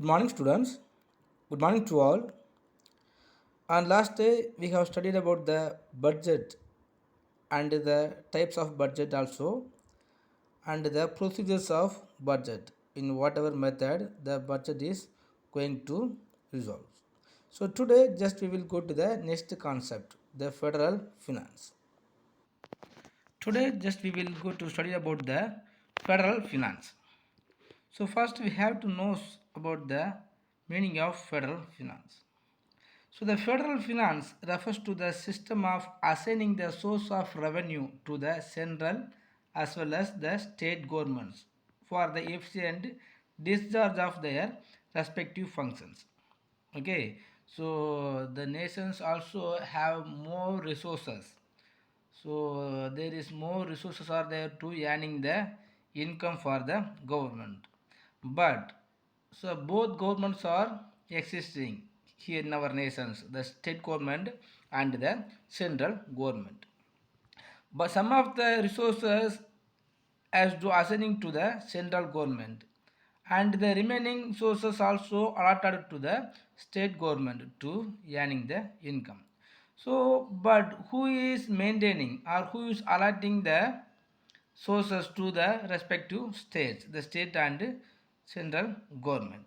Good morning, students. Good morning to all. And last day we have studied about the budget and the types of budget also and the procedures of budget in whatever method the budget is going to resolve. So today just we will go to the next concept, the federal finance. Today just we will go to study about the federal finance. So first we have to know about the meaning of federal finance. So the federal finance refers to the system of assigning the source of revenue to the central as well as the state governments for the efficient discharge of their respective functions. Okay, so the nations also have more resources, so there is more resources are there to earning the income for the government, but so both governments are existing here in our nations, the state government and the central government, but some of the resources as to assigning to the central government and the remaining sources also allotted to the state government to earning the income. So but who is maintaining or who is allotting the sources to the respective states, the state and central government?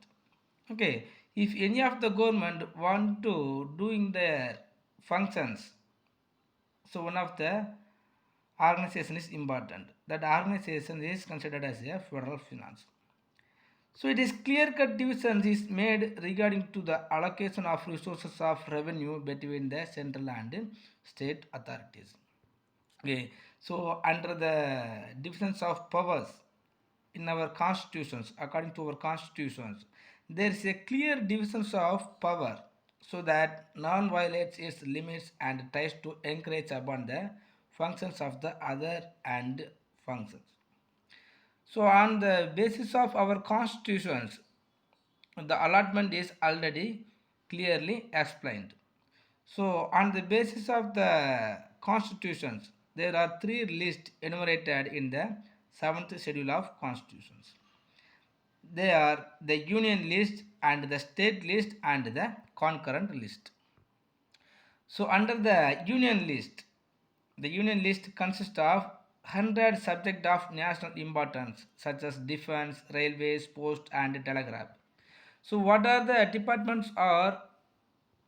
Okay, if any of the government want to doing their functions, so one of the organization is important, that organization is considered as a federal finance. So it is clear cut division is made regarding to the allocation of resources of revenue between the central and state authorities. Okay, so under the divisions of powers in our constitutions, according to our constitutions, there is a clear divisions of power so that none violates its limits and tries to encourage upon the functions of the other and functions. So on the basis of our constitutions, the allotment is already clearly explained. So on the basis of the constitutions, there are three lists enumerated in the 7th schedule of constitutions. They are the union list and the state list and the concurrent list. So under the union list consists of 100 subjects of national importance such as defense, railways, post and telegraph. So what are the departments are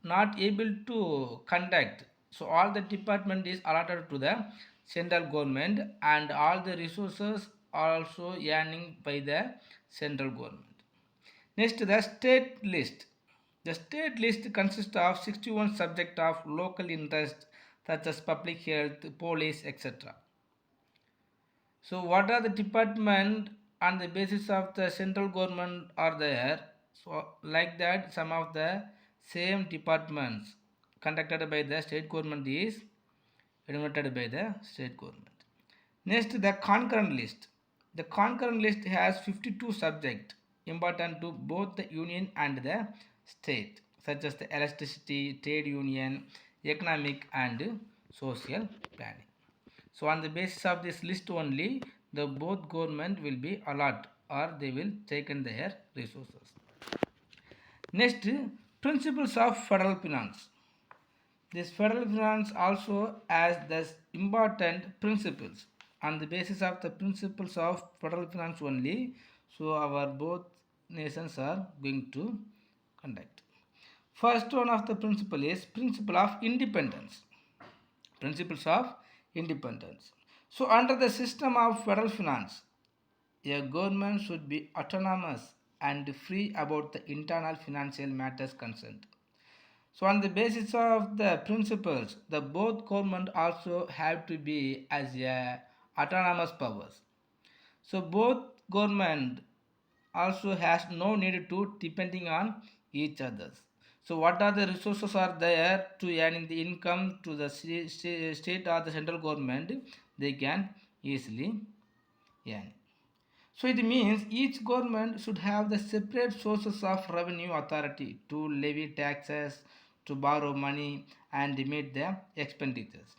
not able to conduct? So all the department is allotted to the central government and all the resources are also earning by the central government. Next, the state list. The state list consists of 61 subjects of local interest such as public health, police, etc. So what are the department on the basis of the central government are there? So like that some of the same departments conducted by the state government is enumerated by the state government. Next, the concurrent list. The concurrent list has 52 subjects important to both the union and the state, such as the electricity, trade union, economic and social planning. So on the basis of this list only, the both government will be allot or they will take in their resources. Next, principles of federal finance. This federal finance also has the important principles. On the basis of the principles of federal finance only, so our both nations are going to conduct. First one of the principle is principle of independence. Principles of independence. So under the system of federal finance, a government should be autonomous and free about the internal financial matters concerned. So on the basis of the principles, the both government also have to be as a autonomous powers. So both government also has no need to depending on each others. So what are the resources are there to earning the income to the state or the central government, they can easily earn. So it means each government should have the separate sources of revenue authority to levy taxes, to borrow money and meet the expenditures.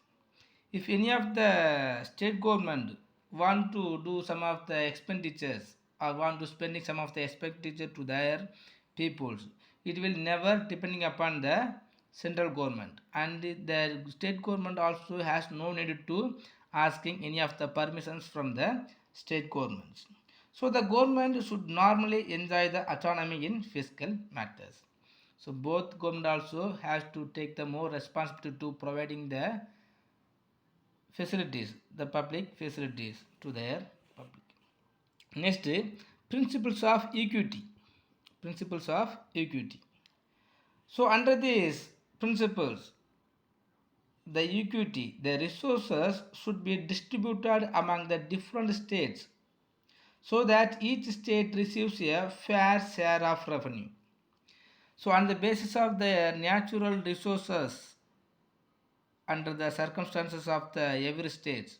If any of the state government want to do some of the expenditures or want to spending some of the expenditure to their peoples. It will never depending upon the central government, and the state government also has no need to asking any of the permissions from the state governments. So the government should normally enjoy the autonomy in fiscal matters. So both government also has to take the more responsibility to providing the facilities, the public facilities to their public. Next, principles of equity. Principles of equity. So under these principles, the equity, the resources should be distributed among the different states so that each state receives a fair share of revenue. So on the basis of the natural resources under the circumstances of the every state.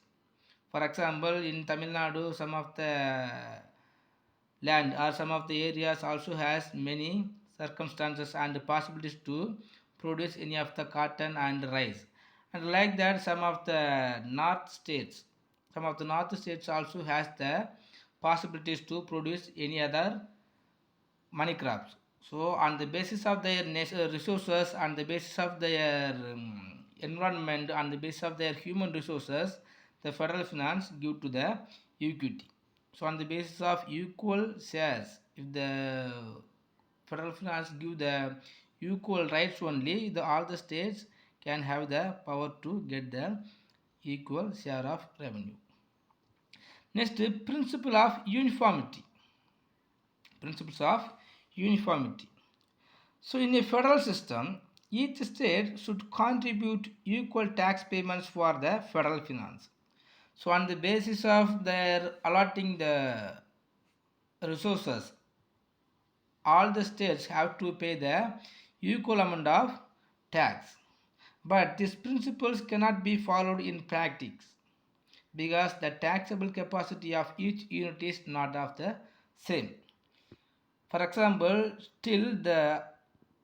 For example, in Tamil Nadu, some of the land or some of the areas also has many circumstances and possibilities to produce any of the cotton and rice. And like that, some of the north states also has the possibilities to produce any other money crops. So on the basis of their resources, on the basis of their environment, on the basis of their human resources, the federal finance give to the equity. So on the basis of equal shares, if the federal finance give the equal rights only, all the states can have the power to get the equal share of revenue. Next, principle of uniformity. Principles of uniformity. So in a federal system, each state should contribute equal tax payments for the federal finance. So on the basis of their allotting the resources, all the states have to pay the equal amount of tax. But these principles cannot be followed in practice because the taxable capacity of each unit is not of the same. For example, still the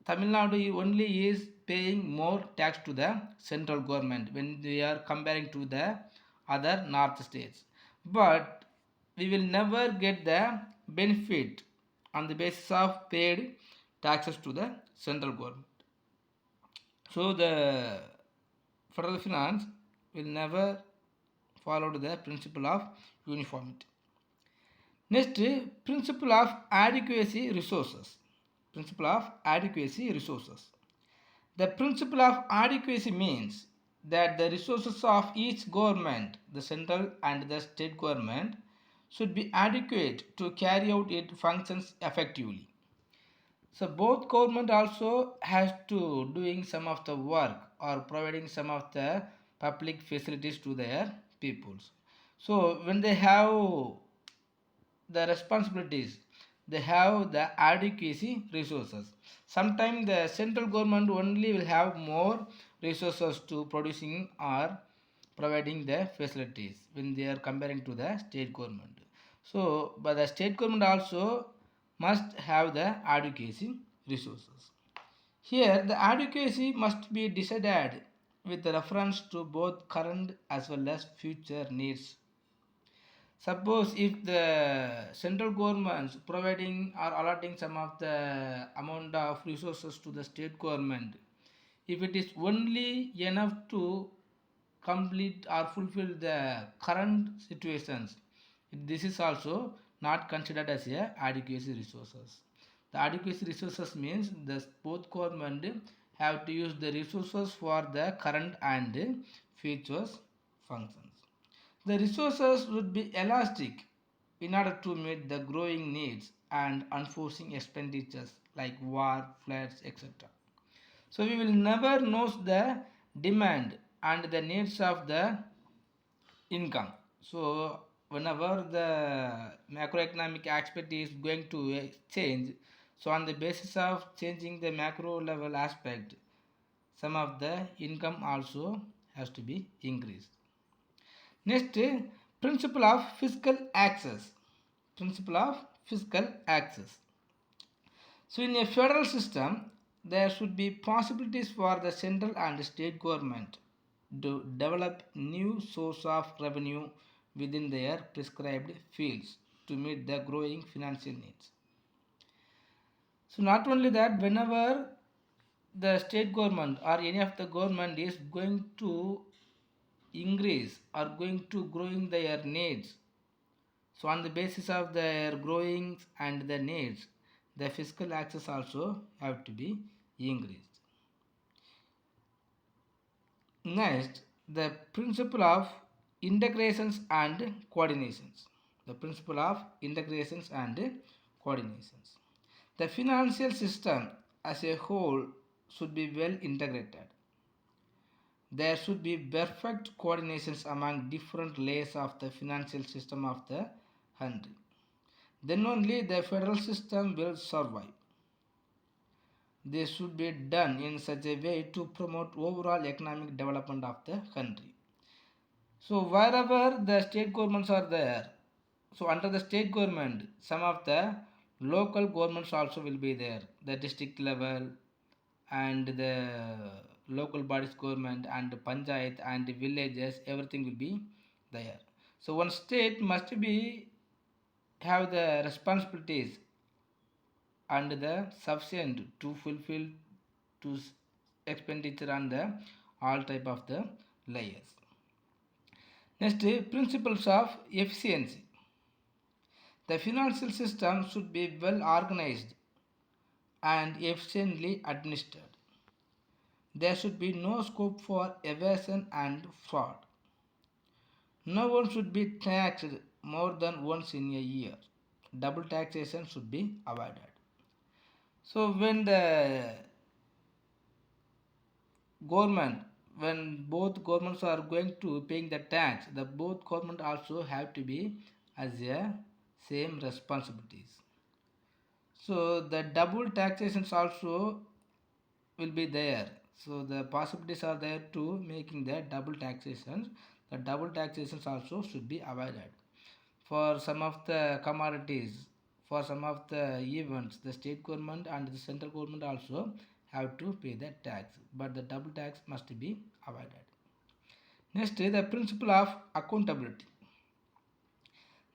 Tamil Nadu only is paying more tax to the central government when we are comparing to the other north states. But we will never get the benefit on the basis of paid taxes to the central government. So the federal finance will never follow the principle of uniformity. Next, principle of adequacy resources. Principle of adequacy resources. The principle of adequacy means that the resources of each government, the central and the state government, should be adequate to carry out its functions effectively. So both government also has to doing some of the work or providing some of the public facilities to their peoples. So when they have the responsibilities, they have the adequacy resources. Sometimes the central government only will have more resources to producing or providing the facilities when they are comparing to the state government. So but the state government also must have the adequacy resources. Here the adequacy must be decided with reference to both current as well as future needs. Suppose if the central government providing or allotting some of the amount of resources to the state government, if it is only enough to complete or fulfill the current situations, this is also not considered as a adequacy resources. The adequacy resources means the both government have to use the resources for the current and futures functions. The resources would be elastic in order to meet the growing needs and unforeseen expenditures like war, floods, etc. So we will never know the demand and the needs of the income. So whenever the macroeconomic aspect is going to change, so on the basis of changing the macro level aspect, some of the income also has to be increased. Next, principle of fiscal access. Principle of fiscal access. So in a federal system, there should be possibilities for the central and state government to develop new source of revenue within their prescribed fields to meet the growing financial needs. So not only that, whenever the state government or any of the government is going to increase or going to growing their needs, so on the basis of their growing and the needs, the fiscal access also have to be increased. Next, the principle of integrations and coordinations. The principle of integrations and coordinations. The financial system as a whole should be well integrated. There should be perfect coordinations among different layers of the financial system of the country. Then only the federal system will survive. This should be done in such a way to promote overall economic development of the country. So wherever the state governments are there, so under the state government, some of the local governments also will be there. The district level and the local bodies government and panchayat and the villages, everything will be there. So one state must be have the responsibilities and the sufficient to fulfill to expenditure on the all type of the layers. Next, principles of efficiency. The financial system should be well organized and efficiently administered. There should be no scope for evasion and fraud. No one should be taxed more than once in a year. Double taxation should be avoided. So when the government, when both governments are going to paying the tax, the both government also have to be as a same responsibilities. So the double taxations also will be there. So the possibilities are there to making the double taxations. The double taxations also should be avoided. For some of the commodities, for some of the events, the state government and the central government also have to pay the tax, but the double tax must be avoided. Next, the principle of accountability.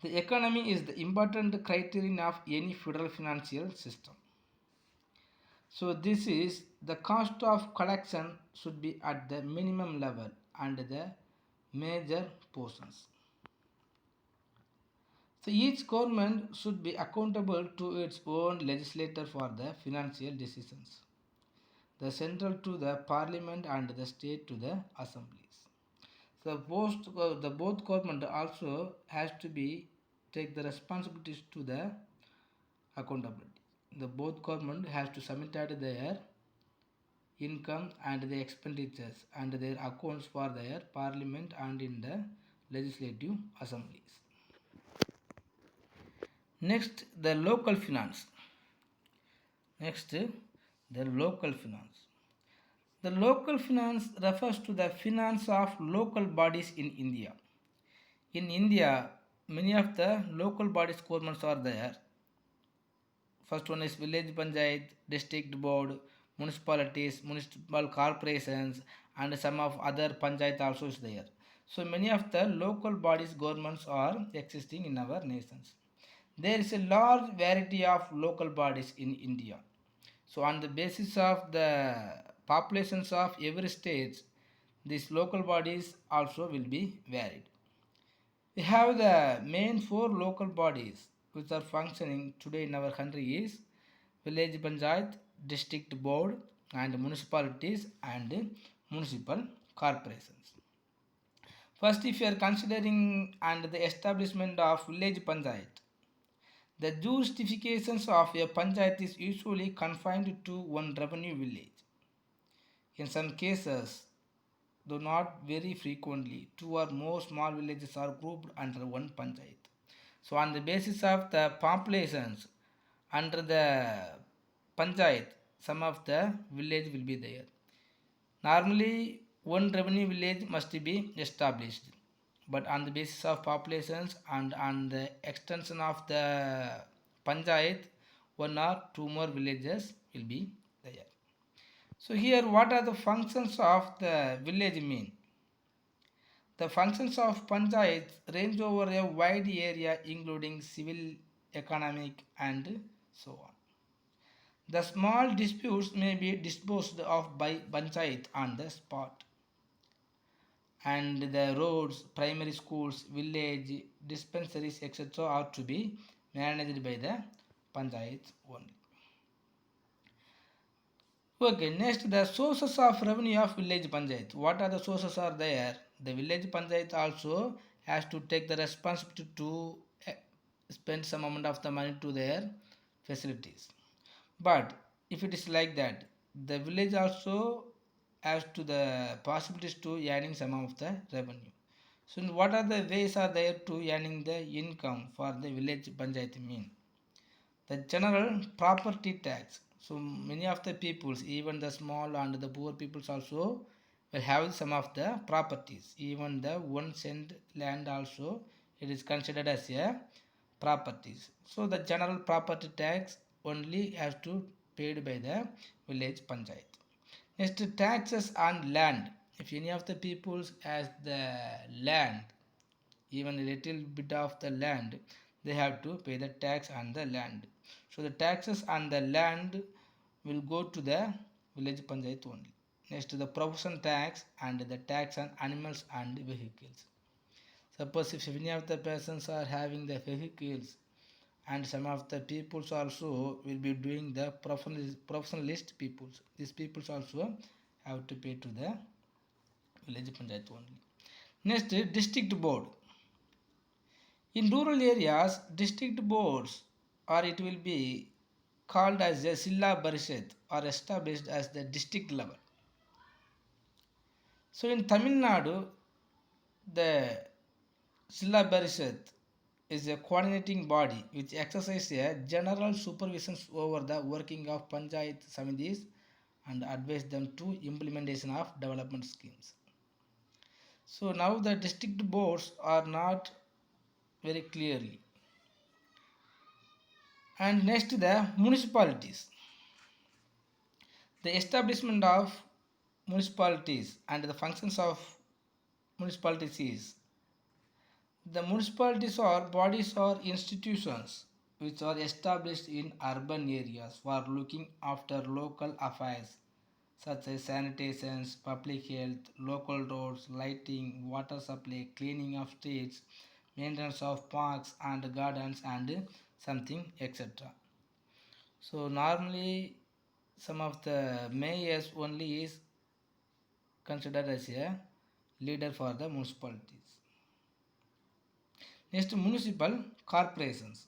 The economy is the important criterion of any federal financial system. So this is the cost of collection should be at the minimum level and the major portions. So each government should be accountable to its own legislator for the financial decisions. The central to the parliament and the state to the assemblies. So the both government also has to be take the responsibilities to the accountability. The both government has to submit their income and the expenditures and their accounts for their parliament and in the legislative assemblies. Next, the local finance. Next, the local finance. The local finance refers to the finance of local bodies in India. In India, many of the local bodies governments are there. First one is village panchayat, district board, municipalities, municipal corporations, and some of other panchayat also is there. So many of the local bodies governments are existing in our nations. There is a large variety of local bodies in India. So on the basis of the populations of every state, these local bodies also will be varied. We have the main four local bodies which are functioning today in our country is village panchayat, district board and municipalities and municipal corporations. First, if you are considering and the establishment of village panchayat, the justifications of a panchayat is usually confined to one revenue village. In some cases, though not very frequently, two or more small villages are grouped under one panchayat. So on the basis of the populations under the panchayat, some of the village will be there. Normally, one revenue village must be established, but on the basis of populations and on the extension of the panchayat, one or two more villages will be there. So here, what are the functions of the village mean? The functions of panchayats range over a wide area including civil, economic and so on. The small disputes may be disposed of by panchayat on the spot, and the roads, primary schools, village dispensaries, etc. are to be managed by the panchayats only. Okay, next the sources of revenue of village panchayat. What are the sources are there? The village panchayat also has to take the responsibility to spend some amount of the money to their facilities. But if it is like that, the village also has to the possibilities to earning some of the revenue. So what are the ways are there to earning the income for the village panchayat mean? The general property tax. So many of the peoples, even the small and the poor peoples also will have some of the properties. Even the 1 cent land also it is considered as a properties. So the general property tax only has to paid by the village panchayat. Next, taxes on land. If any of the peoples has the land, even a little bit of the land, they have to pay the tax on the land. So the taxes on the land will go to the village panchayat only. Next, the provision tax and the tax on animals and vehicles. Suppose if any of the persons are having the vehicles, and some of the peoples also will be doing the professionalist peoples, these peoples also have to pay to the village panchayat only. Next, district board. In rural areas, district boards or it will be called as a Silla Parishad are established as the district level. So in Tamil Nadu, the Silla Parishad is a coordinating body which exercises a general supervision over the working of Panchayat Samitis and advise them to implementation of development schemes. So now the district boards are not very clearly. And next the municipalities. The establishment of municipalities and the functions of municipalities is the municipalities are bodies or institutions which are established in urban areas for looking after local affairs such as sanitation, public health, local roads, lighting, water supply, cleaning of streets, maintenance of parks and gardens and something etc. So normally some of the mayors only is considered as a leader for the municipalities. Next, municipal corporations.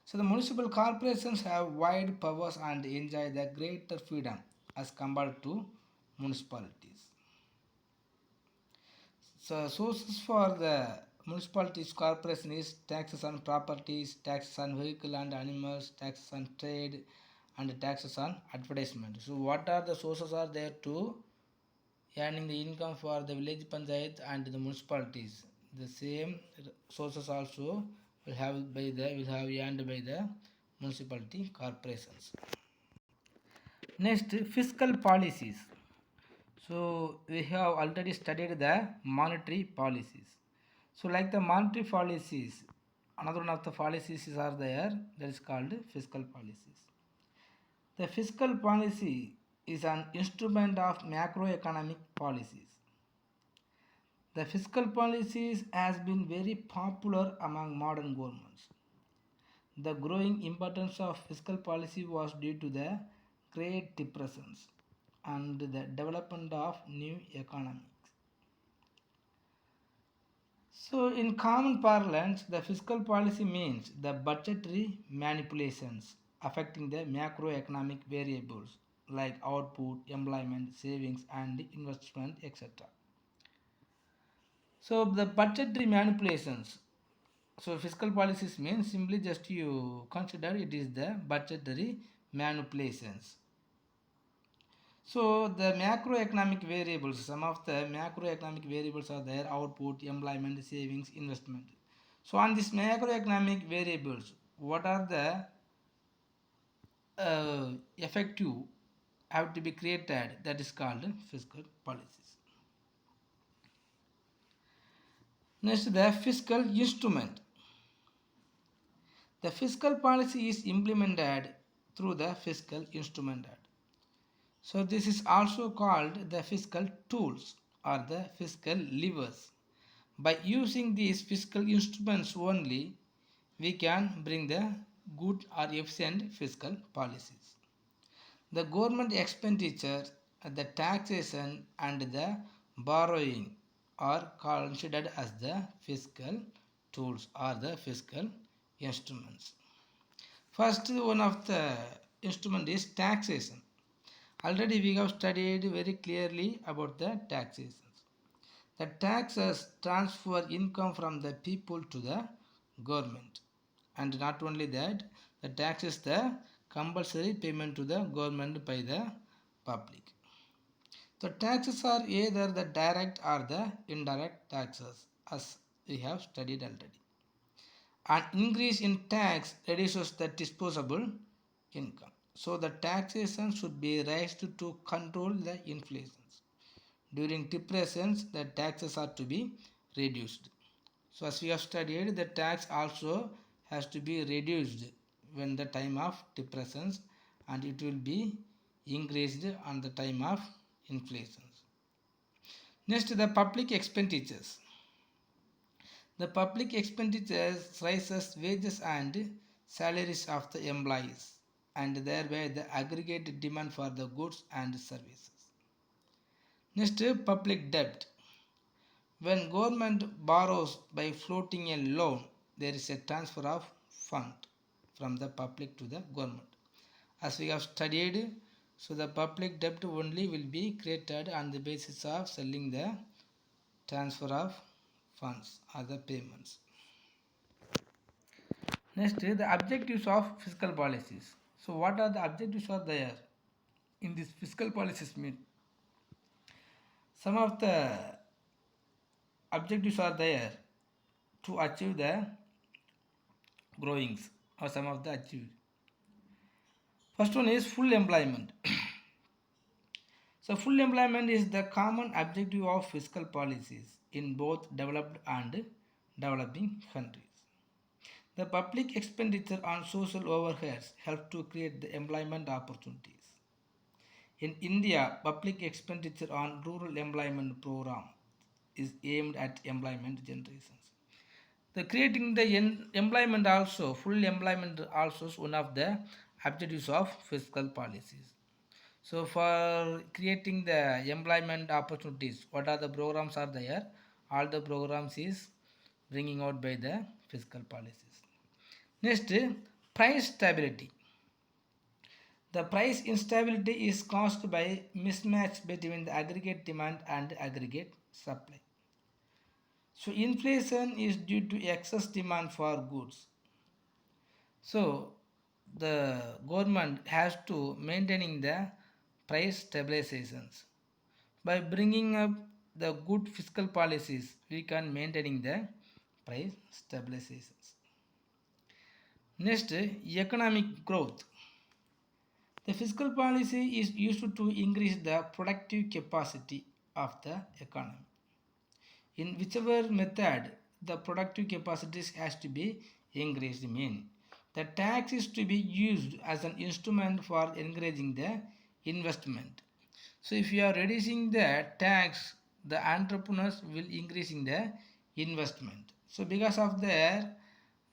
So the municipal corporations have wide powers and enjoy the greater freedom as compared to municipalities. So sources for the municipalities corporation is taxes on properties, taxes on vehicle and animals, taxes on trade, and taxes on advertisement. So what are the sources are there to earning the income for the village panchayat and the municipalities? The same sources also will have earned by the municipality corporations. Next, fiscal policies. So we have already studied the monetary policies. So like the monetary policies, another one of the policies are there that is called fiscal policies. The fiscal policy is an instrument of macroeconomic policies. The fiscal policies has been very popular among modern governments. The growing importance of fiscal policy was due to the Great Depressions and the development of new economies. So in common parlance, the fiscal policy means the budgetary manipulations affecting the macroeconomic variables like output, employment, savings and investment, etc. So the budgetary manipulations. So fiscal policies means simply just you consider it is the budgetary manipulations. So the macroeconomic variables, some of the macroeconomic variables are there: output, employment, savings, investment. So on these macroeconomic variables, what are the effective have to be created, that is called fiscal policies. Next, the fiscal instrument. The fiscal policy is implemented through the Fiscal Instrument Act. So this is also called the fiscal tools or the fiscal levers. By using these fiscal instruments only, we can bring the good or efficient fiscal policies. The government expenditure, the taxation and the borrowing are considered as the fiscal tools or the fiscal instruments. First one of the instrument is taxation. Already we have studied very clearly about the taxation. The taxes transfer income from the people to the government. And not only that, the tax is the compulsory payment to the government by the public. The taxes are either the direct or the indirect taxes, as we have studied already. An increase in tax reduces the disposable income. So the taxation should be raised to control the inflation. During depressions, the taxes are to be reduced. So as we have studied, the tax also has to be reduced when the time of depressions, and it will be increased on the time of inflation. Next, the public expenditures. The public expenditures raises wages and salaries of the employees, and thereby the aggregate demand for the goods and services. Next, public debt. When government borrows by floating a loan, there is a transfer of fund from the public to the government. As we have studied, so the public debt only will be created on the basis of selling the transfer of funds or the payments. Next, the objectives of fiscal policies. So what are the objectives are there in this fiscal policies mean? Some of the objectives are there to achieve the growings or some of the achieved. First one is full employment. So full employment is the common objective of fiscal policies in both developed and developing countries. The public expenditure on social overheads help to create the employment opportunities. In India, public expenditure on rural employment program is aimed at employment generations. The creating the employment also, full employment also is one of the objectives of fiscal policies. So for creating the employment opportunities, what are the programs are there? All the programs is bringing out by the fiscal policies. Next, price stability. The price instability is caused by mismatch between the aggregate demand and aggregate supply. So inflation is due to excess demand for goods. So the government has to maintaining the price stabilizations. By bringing up the good fiscal policies, we can maintaining the price stabilizations. Next, economic growth. The fiscal policy is used to increase the productive capacity of the economy. In whichever method, the productive capacities has to be increased. Mean the tax is to be used as an instrument for encouraging the investment. So if you are reducing the tax, the entrepreneurs will increasing the investment. So because of that,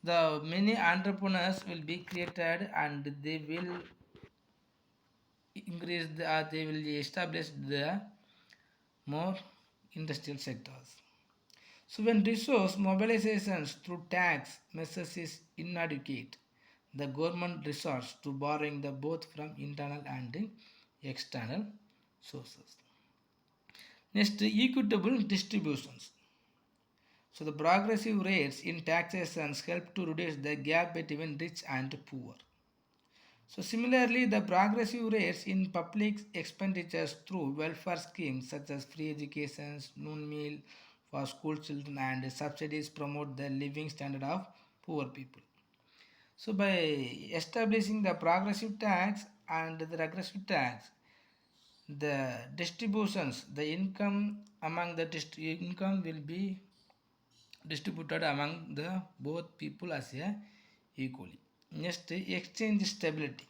the many entrepreneurs will be created and they will increase the, they will establish the more industrial sectors. So when resource mobilizations through tax measures is inadequate, the government resorts to borrowing the both from internal and external sources. Next, equitable distributions. So the progressive rates in taxations help to reduce the gap between rich and poor. So similarly, the progressive rates in public expenditures through welfare schemes such as free education, noon meal for school children and subsidies promote the living standard of poor people. So by establishing the progressive tax and the regressive tax, the distributions, the income among the income will be distributed among the both people as a equally. Next, exchange stability.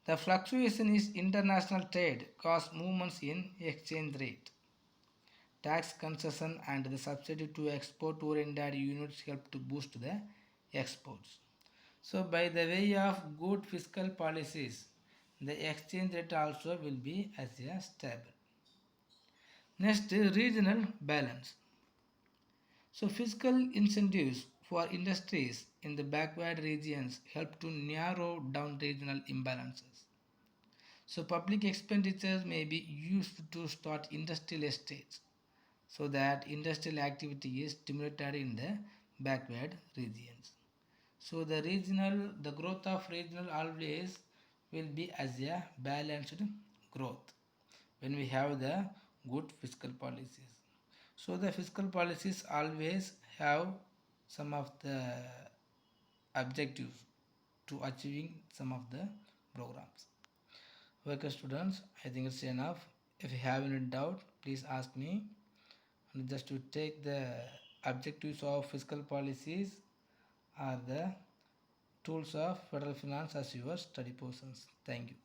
The fluctuation is international trade cause movements in exchange rate. Tax concession and the subsidy to export oriented units help to boost the exports. So by the way of good fiscal policies, the exchange rate also will be as a stable. Next, regional balance. So fiscal incentives for industries in the backward regions help to narrow down regional imbalances. So public expenditures may be used to start industrial estates so that industrial activity is stimulated in the backward regions. So the growth of regional always will be as a balanced growth when we have the good fiscal policies. So the fiscal policies always have some of the objectives to achieving some of the programs. Okay students, I think it's enough. If you have any doubt, please ask me. And just to take the objectives of fiscal policies are the tools of federal finance as your study portions. Thank you.